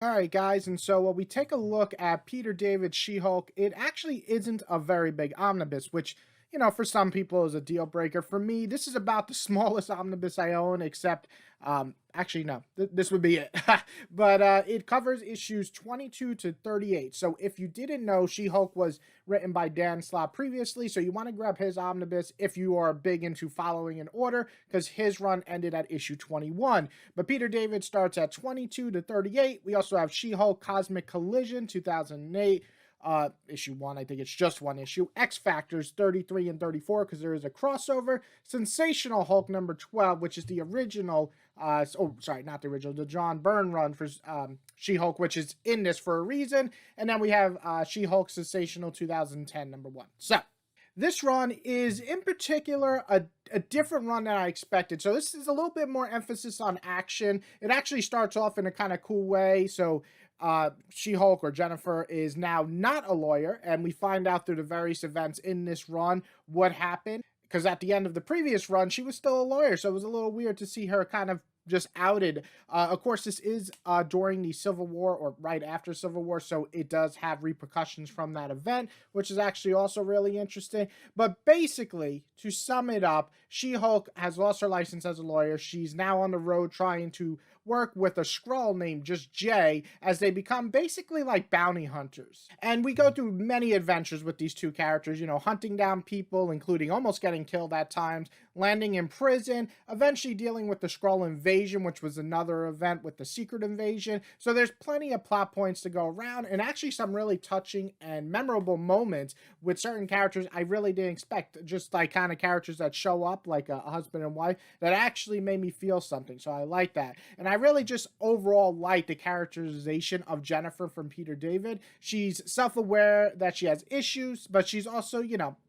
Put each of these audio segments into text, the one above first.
All right, guys, and so when we take a look at Peter David's She-Hulk, it actually isn't a very big omnibus, which, for some people is a deal breaker. For me, this is about the smallest omnibus I own, except, actually, no, this would be it. But it covers issues 22 to 38. So if you didn't know, She-Hulk was written by Dan Slott previously, so you want to grab his omnibus if you are big into following in order, because his run ended at issue 21. But Peter David starts at 22 to 38. We also have She-Hulk Cosmic Collision 2008. Issue 1, I think it's just one issue. X Factors 33 and 34, because there is a crossover. Sensational Hulk number 12, which is the original, sorry, not the original, the John Byrne run for She-Hulk, which is in this for a reason. And then we have She-Hulk Sensational 2010 number 1. So this run is in particular a different run than I expected. So this is a little bit more emphasis on action. It actually starts off in a kind of cool way. So She-Hulk, or Jennifer, is now not a lawyer, and we find out through the various events in this run what happened. Because at the end of the previous run, she was still a lawyer, so it was a little weird to see her kind of just outed. Of course, this is during the Civil War, or right after Civil War, so it does have repercussions from that event, which is actually also really interesting. But basically, to sum it up, She-Hulk has lost her license as a lawyer. She's now on the road trying to work with a Skrull named just Jay, as they become basically like bounty hunters. And we go through many adventures with these two characters, hunting down people, including almost getting killed at times, landing in prison, eventually dealing with the Skrull invasion, which was another event with the secret invasion. So there's plenty of plot points to go around, and actually some really touching and memorable moments with certain characters I really didn't expect. Just like kind of characters that show up, like a husband and wife, that actually made me feel something. So I like that. And I really just overall like the characterization of Jennifer from Peter David. She's self-aware that she has issues, but she's also,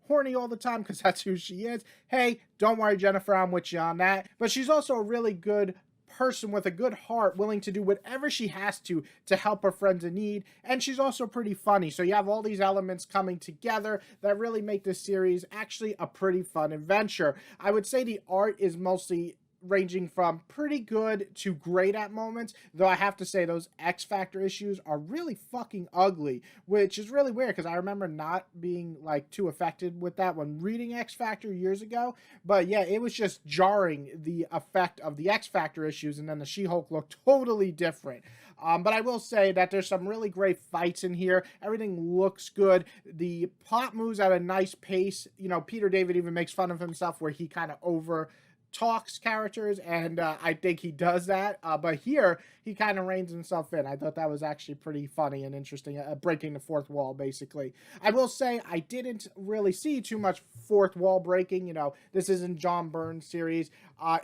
horny all the time, because that's who she is. Hey, don't worry, Jennifer, I'm with you on that. But she's also a really good person with a good heart, willing to do whatever she has to help her friends in need. And she's also pretty funny. So you have all these elements coming together that really make this series actually a pretty fun adventure. I would say the art is mostly ranging from pretty good to great at moments, though I have to say those X Factor issues are really fucking ugly, which is really weird, because I remember not being like too affected with that when reading X Factor years ago. But yeah, it was just jarring, the effect of the X Factor issues, and then the She-Hulk looked totally different. But I will say that there's some really great fights in here. Everything looks good. The plot moves at a nice pace. Peter David even makes fun of himself where he kind of over talks characters, and I think he does that, but here he kind of reins himself in. I thought that was actually pretty funny and interesting, breaking the fourth wall, basically. I will say I didn't really see too much fourth wall breaking. This isn't John Byrne's series.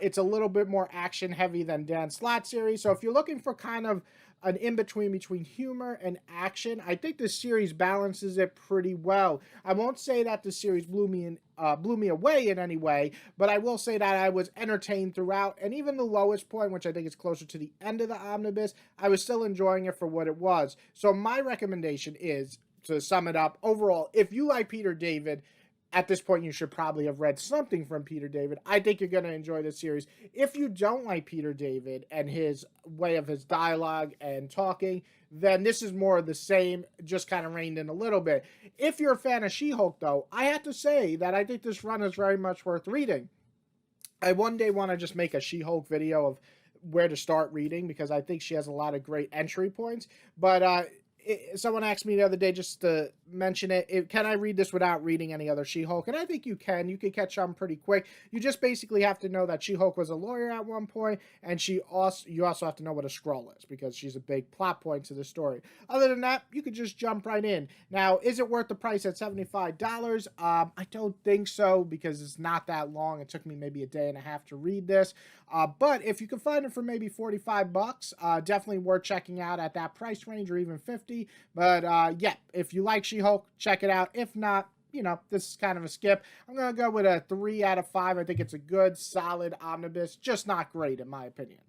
It's a little bit more action heavy than Dan Slott's series, so if you're looking for kind of an in-between between humor and action, I think this series balances it pretty well. I won't say that the series blew me away in any way, but I will say that I was entertained throughout, and even the lowest point, which I think is closer to the end of the omnibus, I was still enjoying it for what it was. So my recommendation is, to sum it up, overall, if you like Peter David, at this point, you should probably have read something from Peter David. I think you're going to enjoy this series. If you don't like Peter David and his way of his dialogue and talking, then this is more of the same, just kind of reined in a little bit. If you're a fan of She-Hulk, though, I have to say that I think this run is very much worth reading. I one day want to just make a She-Hulk video of where to start reading, because I think she has a lot of great entry points. But someone asked me the other day, just to mention it, can I read this without reading any other She-Hulk? And I think you can. You can catch on pretty quick. You just basically have to know that She-Hulk was a lawyer at one point, and you also have to know what a Skrull is, because she's a big plot point to the story. Other than that, you could just jump right in. Now, is it worth the price at $75? I don't think so, because it's not that long. It took me maybe a day and a half to read this. But if you can find it for maybe 45 bucks, definitely worth checking out at that price range, or even 50. But yeah, if you like She-Hulk, check it out. If not, this is kind of a skip. I'm going to go with a 3 out of 5. I think it's a good, solid omnibus, just not great in my opinion.